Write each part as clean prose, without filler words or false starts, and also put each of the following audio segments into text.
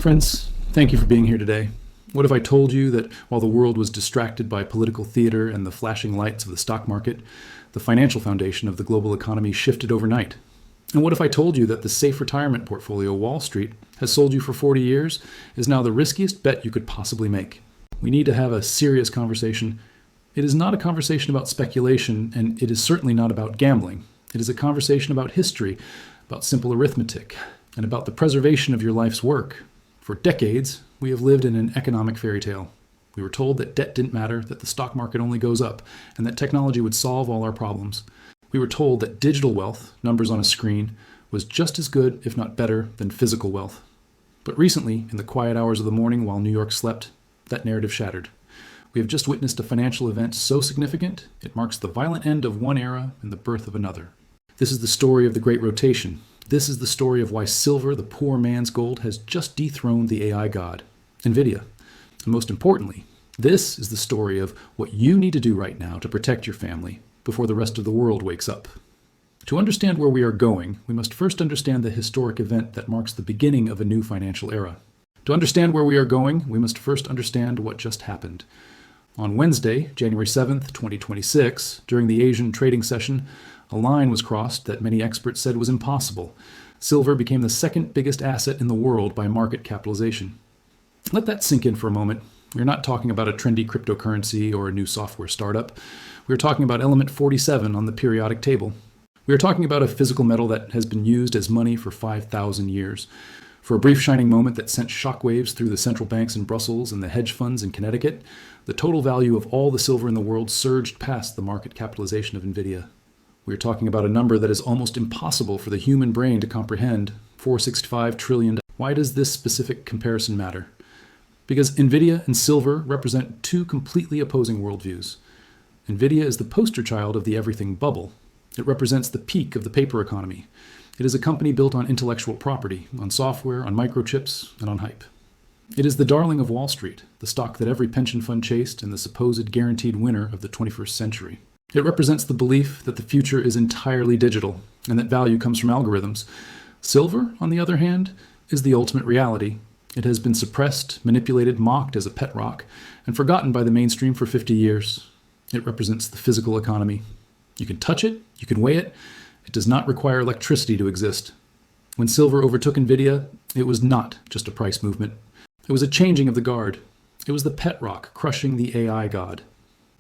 Friends, thank you for being here today. What if I told you that while the world was distracted by political theater and the flashing lights of the stock market, the financial foundation of the global economy shifted overnight? And what if I told you that the safe retirement portfolio Wall Street has sold you for 40 years is now the riskiest bet you could possibly make? We need to have a serious conversation. It is not a conversation about speculation, and it is certainly not about gambling. It is a conversation about history, about simple arithmetic, and about the preservation of your life's work. For decades, we have lived in an economic fairy tale. We were told that debt didn't matter, that the stock market only goes up, and that technology would solve all our problems. We were told that digital wealth, numbers on a screen, was just as good, if not better, than physical wealth. But recently, in the quiet hours of the morning while New York slept, that narrative shattered. We have just witnessed a financial event so significant, it marks the violent end of one era and the birth of another. This is the story of the Great Rotation. This is the story of why silver, the poor man's gold, has just dethroned the AI god, Nvidia. And most importantly, this is the story of what you need to do right now to protect your family before the rest of the world wakes up. To understand where we are going, we must first understand the historic event that marks the beginning of a new financial era. To understand where we are going, we must first understand what just happened. On Wednesday, January 7th, 2026, during the Asian trading session, a line was crossed that many experts said was impossible. Silver became the second biggest asset in the world by market capitalization. Let that sink in for a moment. We're not talking about a trendy cryptocurrency or a new software startup. We're talking about element 47 on the periodic table. We are talking about a physical metal that has been used as money for 5,000 years. For a brief shining moment that sent shockwaves through the central banks in Brussels and the hedge funds in Connecticut, the total value of all the silver in the world surged past the market capitalization of Nvidia. We are talking about a number that is almost impossible for the human brain to comprehend, $465 trillion. Why does this specific comparison matter? Because Nvidia and silver represent two completely opposing worldviews. Nvidia is the poster child of the everything bubble. It represents the peak of the paper economy. It is a company built on intellectual property, on software, on microchips, and on hype. It is the darling of Wall Street, the stock that every pension fund chased and the supposed guaranteed winner of the 21st century. It represents the belief that the future is entirely digital and that value comes from algorithms. Silver, on the other hand, is the ultimate reality. It has been suppressed, manipulated, mocked as a pet rock, and forgotten by the mainstream for 50 years. It represents the physical economy. You can touch it, you can weigh it. It does not require electricity to exist. When silver overtook Nvidia, it was not just a price movement. It was a changing of the guard. It was the pet rock crushing the AI god.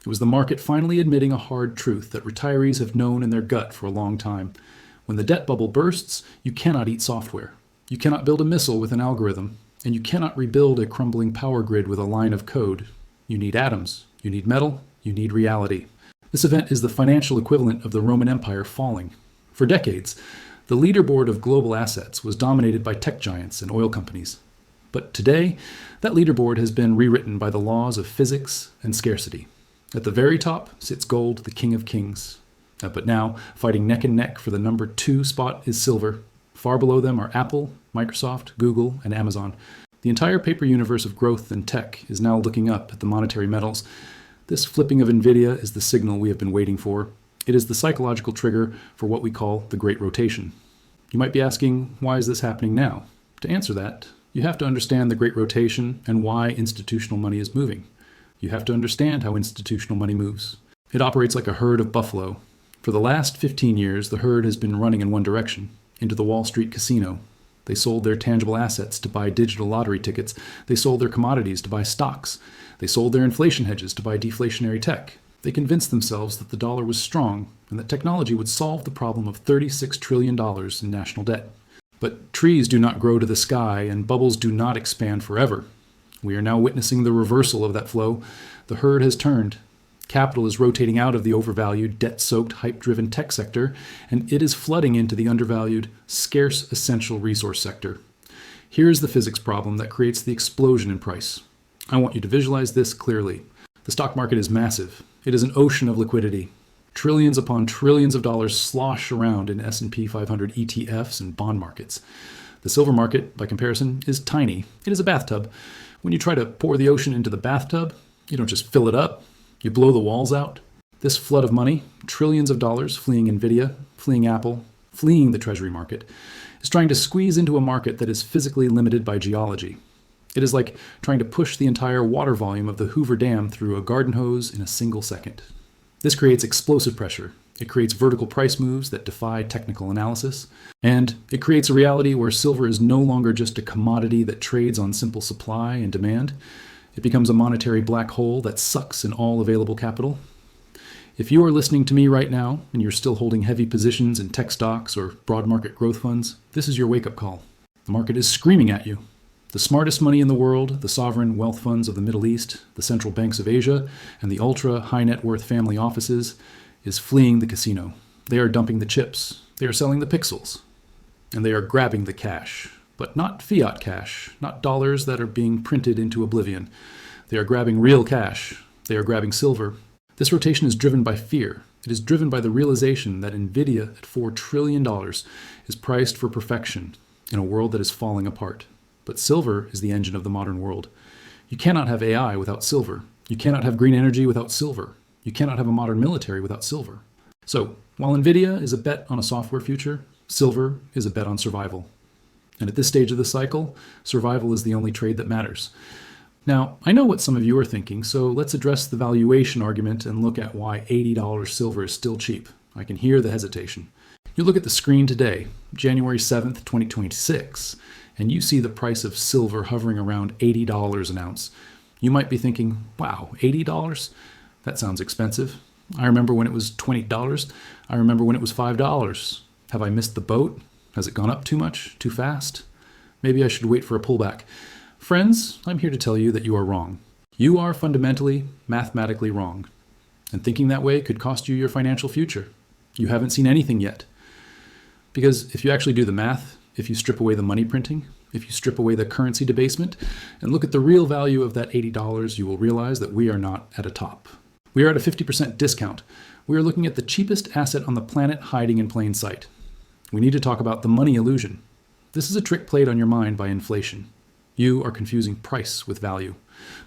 It was the market finally admitting a hard truth that retirees have known in their gut for a long time. When the debt bubble bursts, you cannot eat software. You cannot build a missile with an algorithm. And you cannot rebuild a crumbling power grid with a line of code. You need atoms. You need metal. You need reality. This event is the financial equivalent of the Roman Empire falling. For decades, the leaderboard of global assets was dominated by tech giants and oil companies. But today, that leaderboard has been rewritten by the laws of physics and scarcity. At the very top sits gold, the king of kings. But now, fighting neck and neck for the number 2 spot is silver. Far below them are Apple, Microsoft, Google, and Amazon. The entire paper universe of growth and tech is now looking up at the monetary metals. This flipping of Nvidia is the signal we have been waiting for. It is the psychological trigger for what we call the Great Rotation. You might be asking, why is this happening now? To answer that, you have to understand the Great Rotation and why institutional money is moving. You have to understand how institutional money moves. It operates like a herd of buffalo. For the last 15 years, the herd has been running in one direction, into the Wall Street casino. They sold their tangible assets to buy digital lottery tickets. They sold their commodities to buy stocks. They sold their inflation hedges to buy deflationary tech. They convinced themselves that the dollar was strong and that technology would solve the problem of $36 trillion in national debt. But trees do not grow to the sky and bubbles do not expand forever. We are now witnessing the reversal of that flow. The herd has turned. Capital is rotating out of the overvalued, debt-soaked, hype-driven tech sector, and it is flooding into the undervalued, scarce essential resource sector. Here is the physics problem that creates the explosion in price. I want you to visualize this clearly. The stock market is massive. It is an ocean of liquidity. Trillions upon trillions of dollars slosh around in S&P 500 ETFs and bond markets. The silver market, by comparison, is tiny. It is a bathtub. When you try to pour the ocean into the bathtub, you don't just fill it up. You blow the walls out. This flood of money, trillions of dollars fleeing Nvidia, fleeing Apple, fleeing the treasury market, is trying to squeeze into a market that is physically limited by geology. It is like trying to push the entire water volume of the Hoover Dam through a garden hose in a single second. This creates explosive pressure. It creates vertical price moves that defy technical analysis. And it creates a reality where silver is no longer just a commodity that trades on simple supply and demand. It becomes a monetary black hole that sucks in all available capital. If you are listening to me right now and you're still holding heavy positions in tech stocks or broad market growth funds, this is your wake-up call. The market is screaming at you. The smartest money in the world, the sovereign wealth funds of the Middle East, the central banks of Asia, and the ultra high net worth family offices is fleeing the casino. They are dumping the chips. They are selling the pixels. And they are grabbing the cash. But not fiat cash, not dollars that are being printed into oblivion. They are grabbing real cash. They are grabbing silver. This rotation is driven by fear. It is driven by the realization that Nvidia at $4 trillion is priced for perfection in a world that is falling apart. But silver is the engine of the modern world. You cannot have AI without silver. You cannot have green energy without silver. You cannot have a modern military without silver. So, while Nvidia is a bet on a software future, silver is a bet on survival. And at this stage of the cycle, survival is the only trade that matters. Now, I know what some of you are thinking, so let's address the valuation argument and look at why $80 silver is still cheap. I can hear the hesitation. You look at the screen today, January 7th, 2026, and you see the price of silver hovering around $80 an ounce. You might be thinking, wow, $80? That sounds expensive. I remember when it was $20. I remember when it was $5. Have I missed the boat? Has it gone up too much, too fast? Maybe I should wait for a pullback. Friends, I'm here to tell you that you are wrong. You are fundamentally, mathematically wrong. And thinking that way could cost you your financial future. You haven't seen anything yet. Because if you actually do the math, if you strip away the money printing, if you strip away the currency debasement, and look at the real value of that $80, you will realize that we are not at a top. We are at a 50% discount. We are looking at the cheapest asset on the planet hiding in plain sight. We need to talk about the money illusion. This is a trick played on your mind by inflation. You are confusing price with value.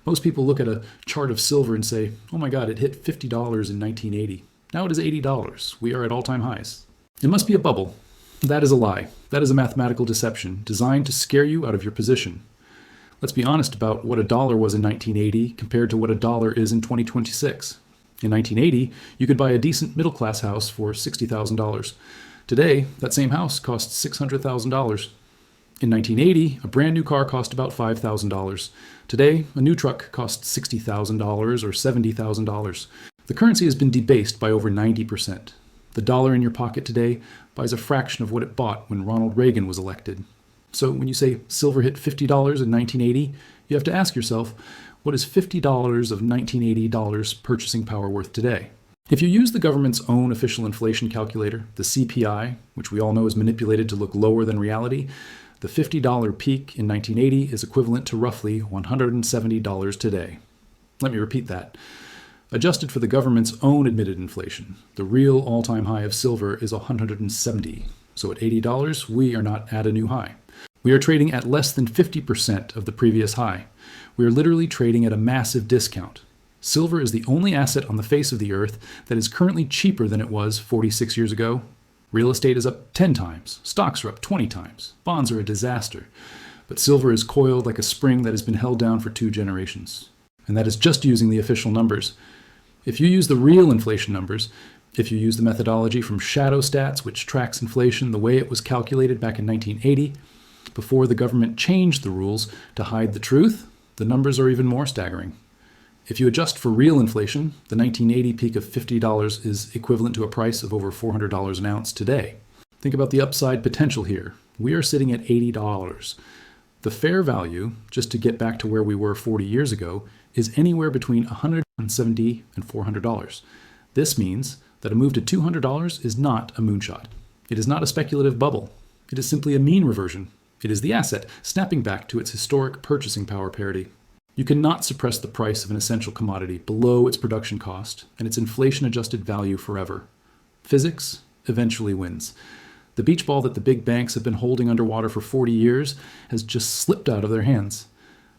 Most people look at a chart of silver and say, oh my God, it hit $50 in 1980. Now it is $80. We are at all-time highs. It must be a bubble. That is a lie. That is a mathematical deception designed to scare you out of your position. Let's be honest about what a dollar was in 1980 compared to what a dollar is in 2026. In 1980, you could buy a decent middle-class house for $60,000. Today, that same house costs $600,000. In 1980, a brand new car cost about $5,000. Today, a new truck costs $60,000 or $70,000. The currency has been debased by over 90%. The dollar in your pocket today buys a fraction of what it bought when Ronald Reagan was elected. So when you say silver hit $50 in 1980, you have to ask yourself, what is $50 of 1980 dollars purchasing power worth today? If you use the government's own official inflation calculator, the CPI, which we all know is manipulated to look lower than reality, the $50 peak in 1980 is equivalent to roughly $170 today. Let me repeat that. Adjusted for the government's own admitted inflation, the real all-time high of silver is $170. So at $80, we are not at a new high. We are trading at less than 50% of the previous high. We are literally trading at a massive discount. Silver is the only asset on the face of the earth that is currently cheaper than it was 46 years ago. Real estate is up 10 times. Stocks are up 20 times. Bonds are a disaster. But silver is coiled like a spring that has been held down for 2 generations. And that is just using the official numbers. If you use the real inflation numbers, if you use the methodology from Shadow Stats, which tracks inflation the way it was calculated back in 1980, before the government changed the rules to hide the truth, the numbers are even more staggering. If you adjust for real inflation, the 1980 peak of $50 is equivalent to a price of over $400 an ounce today. Think about the upside potential here. We are sitting at $80. The fair value, just to get back to where we were 40 years ago, is anywhere between $170 and $400. This means that a move to $200 is not a moonshot. It is not a speculative bubble. It is simply a mean reversion. It is the asset snapping back to its historic purchasing power parity. You cannot suppress the price of an essential commodity below its production cost and its inflation-adjusted value forever. Physics eventually wins. The beach ball that the big banks have been holding underwater for 40 years has just slipped out of their hands.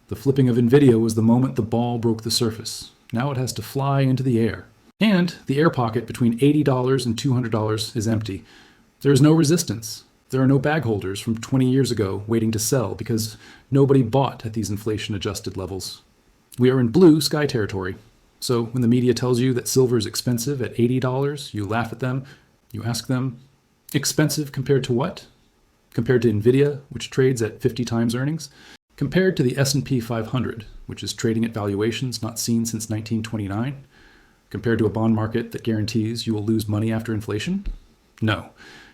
The flipping of Nvidia was the moment the ball broke the surface. Now it has to fly into the air. And the air pocket between $80 and $200 is empty. There is no resistance. There are no bag holders from 20 years ago waiting to sell because nobody bought at these inflation-adjusted levels. We are in blue sky territory. So when the media tells you that silver is expensive at $80, you laugh at them. You ask them, expensive compared to what? Compared to Nvidia, which trades at 50 times earnings? Compared to the S&P 500, which is trading at valuations not seen since 1929? Compared to a bond market that guarantees you will lose money after inflation? No.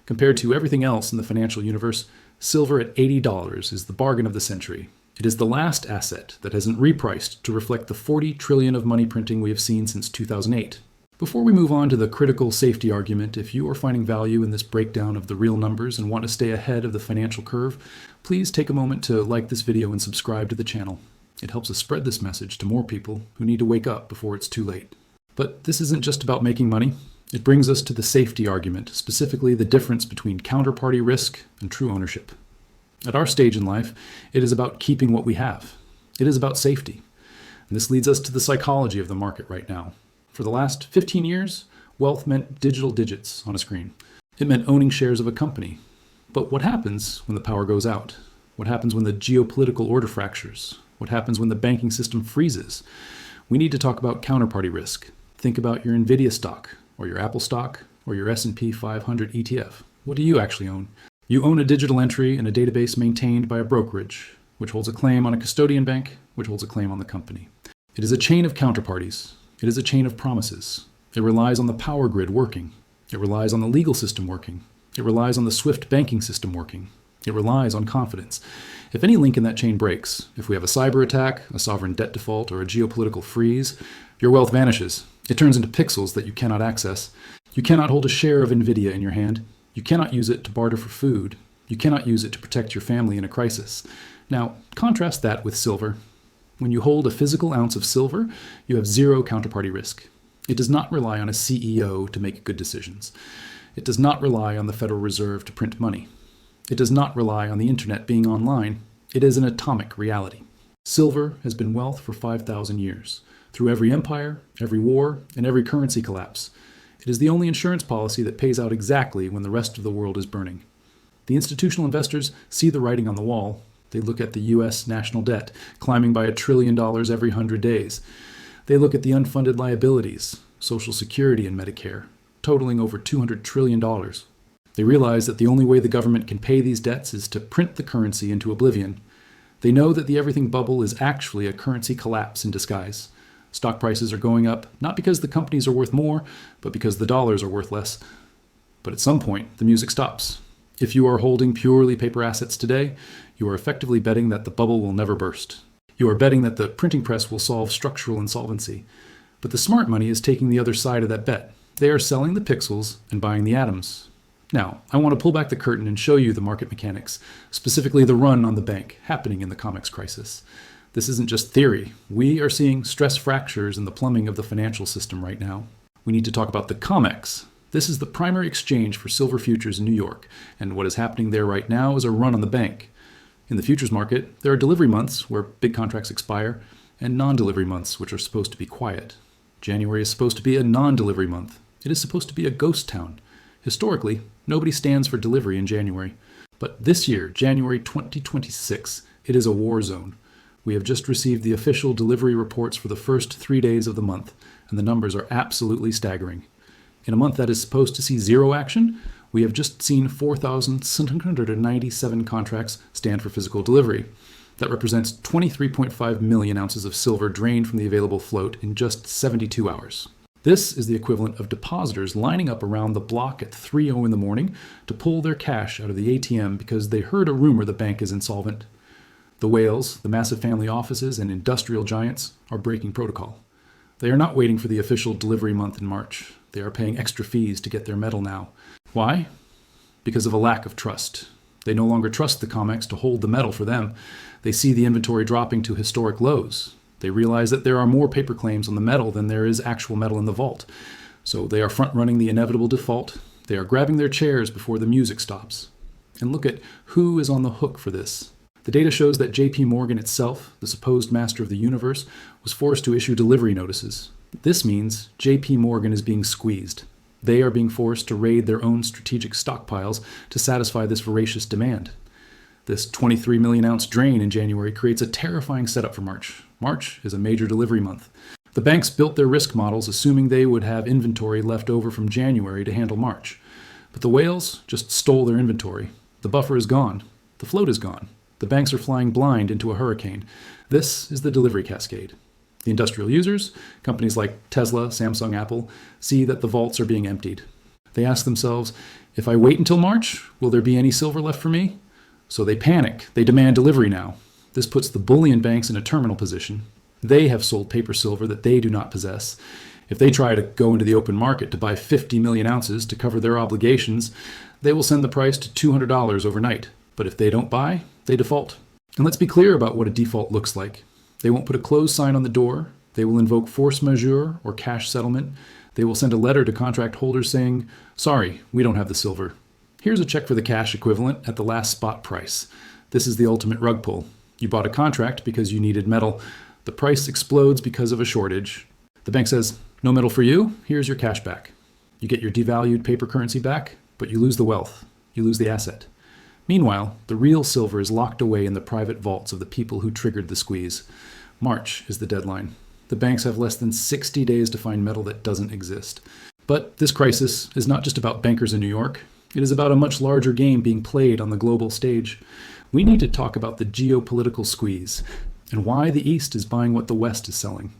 Compared to everything else in the financial universe, silver at $80 is the bargain of the century. It is the last asset that hasn't repriced to reflect the 40 trillion of money printing we have seen since 2008. Before we move on to the critical safety argument, if you are finding value in this breakdown of the real numbers and want to stay ahead of the financial curve, please take a moment to like this video and subscribe to the channel. It helps us spread this message to more people who need to wake up before it's too late. But this isn't just about making money. It brings us to the safety argument, specifically the difference between counterparty risk and true ownership. At our stage in life, it is about keeping what we have. It is about safety. And this leads us to the psychology of the market right now. For the last 15 years, wealth meant digital digits on a screen. It meant owning shares of a company. But what happens when the power goes out? What happens when the geopolitical order fractures? What happens when the banking system freezes? We need to talk about counterparty risk. Think about your Nvidia stock, or your Apple stock, or your S&P 500 ETF. What do you actually own? You own a digital entry in a database maintained by a brokerage, which holds a claim on a custodian bank, which holds a claim on the company. It is a chain of counterparties. It is a chain of promises. It relies on the power grid working. It relies on the legal system working. It relies on the swift banking system working. It relies on confidence. If any link in that chain breaks, if we have a cyber attack, a sovereign debt default, or a geopolitical freeze, your wealth vanishes. It turns into pixels that you cannot access. You cannot hold a share of Nvidia in your hand. You cannot use it to barter for food. You cannot use it to protect your family in a crisis. Now, contrast that with silver. When you hold a physical ounce of silver, you have zero counterparty risk. It does not rely on a CEO to make good decisions. It does not rely on the Federal Reserve to print money. It does not rely on the internet being online. It is an atomic reality. Silver has been wealth for 5,000 years, through every empire, every war, and every currency collapse. It is the only insurance policy that pays out exactly when the rest of the world is burning. The institutional investors see the writing on the wall. They look at the U.S. national debt, climbing by $1 trillion every 100 days. They look at the unfunded liabilities, Social Security and Medicare, totaling over $200 trillion. They realize that the only way the government can pay these debts is to print the currency into oblivion. They know that the everything bubble is actually a currency collapse in disguise. Stock prices are going up, not because the companies are worth more, but because the dollars are worth less. But at some point, the music stops. If you are holding purely paper assets today, you are effectively betting that the bubble will never burst. You are betting that the printing press will solve structural insolvency. But the smart money is taking the other side of that bet. They are selling the pixels and buying the atoms. Now, I want to pull back the curtain and show you the market mechanics, specifically the run on the bank happening in the COMEX crisis. This isn't just theory. We are seeing stress fractures in the plumbing of the financial system right now. We need to talk about the COMEX. This is the primary exchange for silver futures in New York, and what is happening there right now is a run on the bank. In the futures market, there are delivery months where big contracts expire, and non-delivery months which are supposed to be quiet. January is supposed to be a non-delivery month. It is supposed to be a ghost town. Historically, nobody stands for delivery in January. But this year, January 2026, it is a war zone. We have just received the official delivery reports for the first 3 days of the month, and the numbers are absolutely staggering. In a month that is supposed to see zero action, we have just seen 4,797 contracts stand for physical delivery. That represents 23.5 million ounces of silver drained from the available float in just 72 hours. This is the equivalent of depositors lining up around the block at 3:00 in the morning to pull their cash out of the ATM because they heard a rumor the bank is insolvent. The whales, the massive family offices, and industrial giants are breaking protocol. They are not waiting for the official delivery month in March. They are paying extra fees to get their metal now. Why? Because of a lack of trust. They no longer trust the COMEX to hold the metal for them. They see the inventory dropping to historic lows. They realize that there are more paper claims on the metal than there is actual metal in the vault. So they are front-running the inevitable default. They are grabbing their chairs before the music stops. And look at who is on the hook for this. The data shows that JP Morgan itself, the supposed master of the universe, was forced to issue delivery notices. This means JP Morgan is being squeezed. They are being forced to raid their own strategic stockpiles to satisfy this voracious demand. This 23 million ounce drain in January creates a terrifying setup for March. March is a major delivery month. The banks built their risk models assuming they would have inventory left over from January to handle March. But the whales just stole their inventory. The buffer is gone. The float is gone. The banks are flying blind into a hurricane. This is the delivery cascade. The industrial users, companies like Tesla, Samsung, Apple, see that the vaults are being emptied. They ask themselves, if I wait until March, will there be any silver left for me? So they panic. They demand delivery now. This puts the bullion banks in a terminal position. They have sold paper silver that they do not possess. If they try to go into the open market to buy 50 million ounces to cover their obligations, they will send the price to $200 overnight. But if they don't buy, they default. And let's be clear about what a default looks like. They won't put a close sign on the door. They will invoke force majeure or cash settlement. They will send a letter to contract holders saying, sorry, we don't have the silver. Here's a check for the cash equivalent at the last spot price. This is the ultimate rug pull. You bought a contract because you needed metal. The price explodes because of a shortage. The bank says, no metal for you, here's your cash back. You get your devalued paper currency back, but you lose the wealth. You lose the asset. Meanwhile, the real silver is locked away in the private vaults of the people who triggered the squeeze. March is the deadline. The banks have less than 60 days to find metal that doesn't exist. But this crisis is not just about bankers in New York. It is about a much larger game being played on the global stage. We need to talk about the geopolitical squeeze and why the East is buying what the West is selling.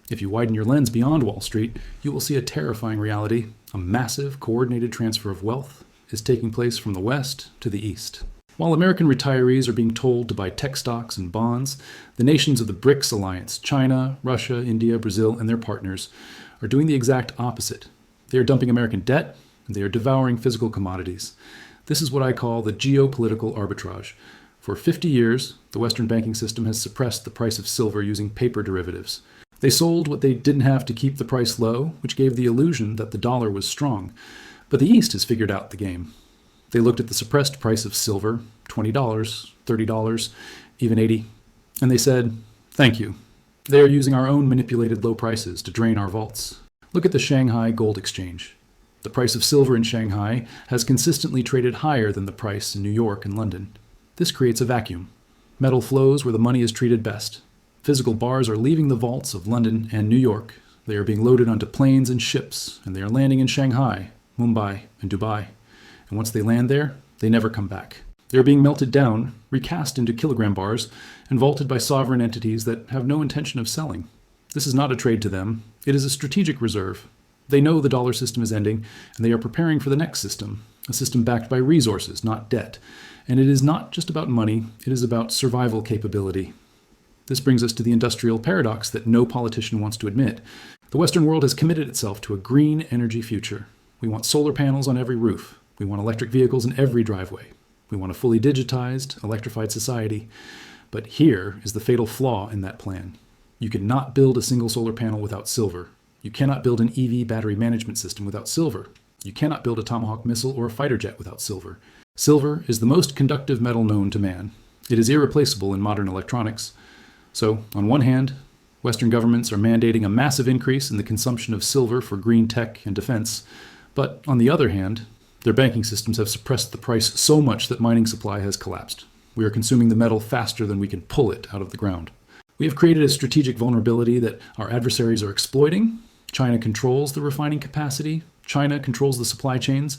If you widen your lens beyond Wall Street, you will see a terrifying reality. A massive, coordinated transfer of wealth is taking place from the West to the East. While American retirees are being told to buy tech stocks and bonds, the nations of the BRICS alliance, China, Russia, India, Brazil, and their partners, are doing the exact opposite. They are dumping American debt, and they are devouring physical commodities. This is what I call the geopolitical arbitrage. For 50 years, the Western banking system has suppressed the price of silver using paper derivatives. They sold what they didn't have to keep the price low, which gave the illusion that the dollar was strong. But the East has figured out the game. They looked at the suppressed price of silver, $20, $30, even $80, and they said, thank you. They are using our own manipulated low prices to drain our vaults. Look at the Shanghai Gold Exchange. The price of silver in Shanghai has consistently traded higher than the price in New York and London. This creates a vacuum. Metal flows where the money is treated best. Physical bars are leaving the vaults of London and New York. They are being loaded onto planes and ships, and they are landing in Shanghai, Mumbai, and Dubai. And once they land there, they never come back. They are being melted down, recast into kilogram bars, and vaulted by sovereign entities that have no intention of selling. This is not a trade to them. It is a strategic reserve. They know the dollar system is ending, and they are preparing for the next system, a system backed by resources, not debt. And it is not just about money, it is about survival capability. This brings us to the industrial paradox that no politician wants to admit. The Western world has committed itself to a green energy future. We want solar panels on every roof. We want electric vehicles in every driveway. We want a fully digitized, electrified society. But here is the fatal flaw in that plan. You cannot build a single solar panel without silver. You cannot build an EV battery management system without silver. You cannot build a Tomahawk missile or a fighter jet without silver. Silver is the most conductive metal known to man. It is irreplaceable in modern electronics. So, on one hand, Western governments are mandating a massive increase in the consumption of silver for green tech and defense. But on the other hand, their banking systems have suppressed the price so much that mining supply has collapsed. We are consuming the metal faster than we can pull it out of the ground. We have created a strategic vulnerability that our adversaries are exploiting. China controls the refining capacity. China controls the supply chains.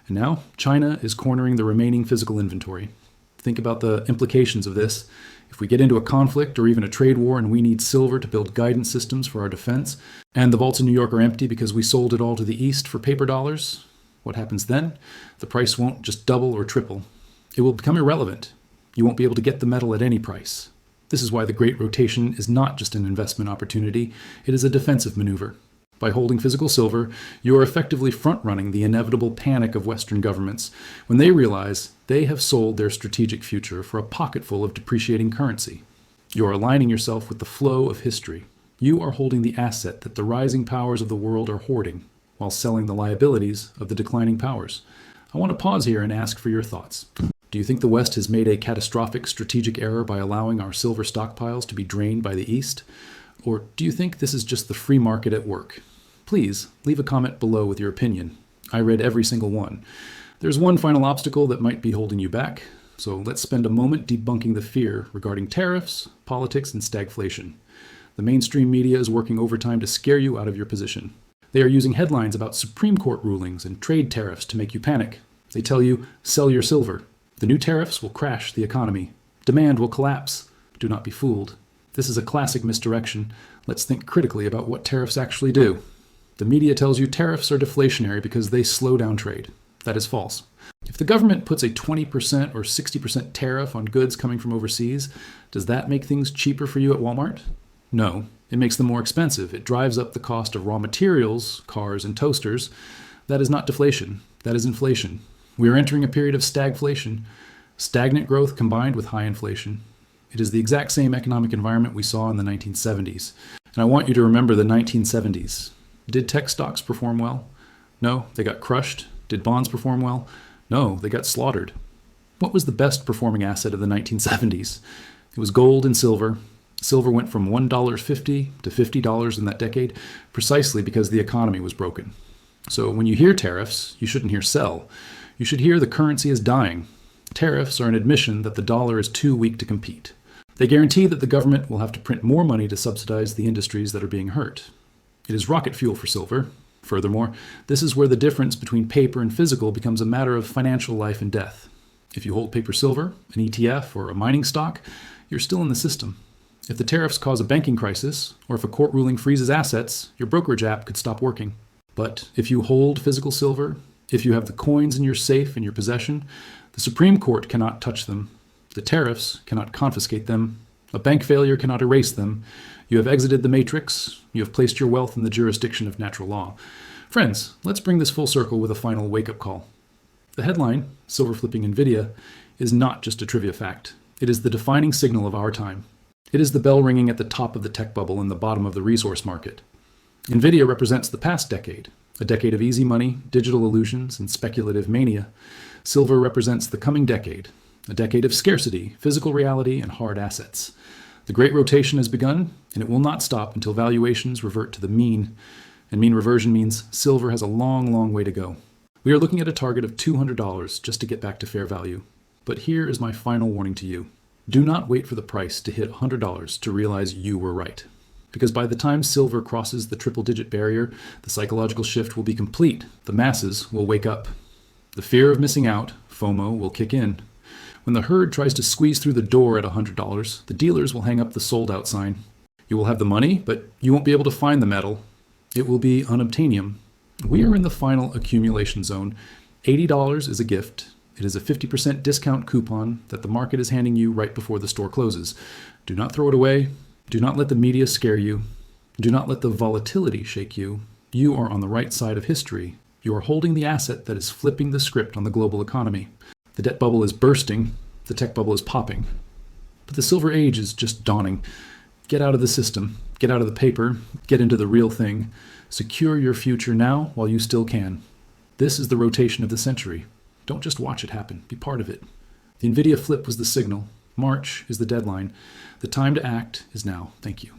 And now China is cornering the remaining physical inventory. Think about the implications of this. If we get into a conflict or even a trade war and we need silver to build guidance systems for our defense, and the vaults in New York are empty because we sold it all to the East for paper dollars, what happens then? The price won't just double or triple. It will become irrelevant. You won't be able to get the metal at any price. This is why the Great Rotation is not just an investment opportunity, it is a defensive maneuver. By holding physical silver, you are effectively front-running the inevitable panic of Western governments when they realize they have sold their strategic future for a pocketful of depreciating currency. You are aligning yourself with the flow of history. You are holding the asset that the rising powers of the world are hoarding, while selling the liabilities of the declining powers. I want to pause here and ask for your thoughts. Do you think the West has made a catastrophic strategic error by allowing our silver stockpiles to be drained by the East? Or do you think this is just the free market at work? Please leave a comment below with your opinion. I read every single one. There's one final obstacle that might be holding you back, so let's spend a moment debunking the fear regarding tariffs, politics, and stagflation. The mainstream media is working overtime to scare you out of your position. They are using headlines about Supreme Court rulings and trade tariffs to make you panic. They tell you, sell your silver. The new tariffs will crash the economy. Demand will collapse. Do not be fooled. This is a classic misdirection. Let's think critically about what tariffs actually do. The media tells you tariffs are deflationary because they slow down trade. That is false. If the government puts a 20% or 60% tariff on goods coming from overseas, does that make things cheaper for you at Walmart? No, it makes them more expensive. It drives up the cost of raw materials, cars, and toasters. That is not deflation. That is inflation. We are entering a period of stagflation, stagnant growth combined with high inflation. It is the exact same economic environment we saw in the 1970s. And I want you to remember the 1970s. Did tech stocks perform well? No, they got crushed. Did bonds perform well? No, they got slaughtered. What was the best performing asset of the 1970s? It was gold and silver. Silver went from $1.50 to $50 in that decade, precisely because the economy was broken. So when you hear tariffs, you shouldn't hear sell. You should hear the currency is dying. Tariffs are an admission that the dollar is too weak to compete. They guarantee that the government will have to print more money to subsidize the industries that are being hurt. It is rocket fuel for silver. Furthermore, this is where the difference between paper and physical becomes a matter of financial life and death. If you hold paper silver, an ETF, or a mining stock, you're still in the system. If the tariffs cause a banking crisis, or if a court ruling freezes assets, your brokerage app could stop working. But if you hold physical silver, if you have the coins in your safe in your possession, the Supreme Court cannot touch them. The tariffs cannot confiscate them. A bank failure cannot erase them. You have exited the matrix. You have placed your wealth in the jurisdiction of natural law. Friends, let's bring this full circle with a final wake-up call. The headline, Silver Flipping Nvidia, is not just a trivia fact. It is the defining signal of our time. It is the bell ringing at the top of the tech bubble and the bottom of the resource market. Nvidia represents the past decade, a decade of easy money, digital illusions, and speculative mania. Silver represents the coming decade, a decade of scarcity, physical reality, and hard assets. The great rotation has begun, and it will not stop until valuations revert to the mean. And mean reversion means silver has a long, long way to go. We are looking at a target of $200 just to get back to fair value. But here is my final warning to you. Do not wait for the price to hit $100 to realize you were right. Because by the time silver crosses the triple-digit barrier, the psychological shift will be complete. The masses will wake up. The fear of missing out, FOMO, will kick in. When the herd tries to squeeze through the door at $100, the dealers will hang up the sold out sign. You will have the money, but you won't be able to find the metal. It will be unobtainium. We are in the final accumulation zone. $80 is a gift. It is a 50% discount coupon that the market is handing you right before the store closes. Do not throw it away. Do not let the media scare you. Do not let the volatility shake you. You are on the right side of history. You are holding the asset that is flipping the script on the global economy. The debt bubble is bursting. The tech bubble is popping. But the silver age is just dawning. Get out of the system. Get out of the paper. Get into the real thing. Secure your future now while you still can. This is the rotation of the century. Don't just watch it happen. Be part of it. The Nvidia flip was the signal. March is the deadline. The time to act is now. Thank you.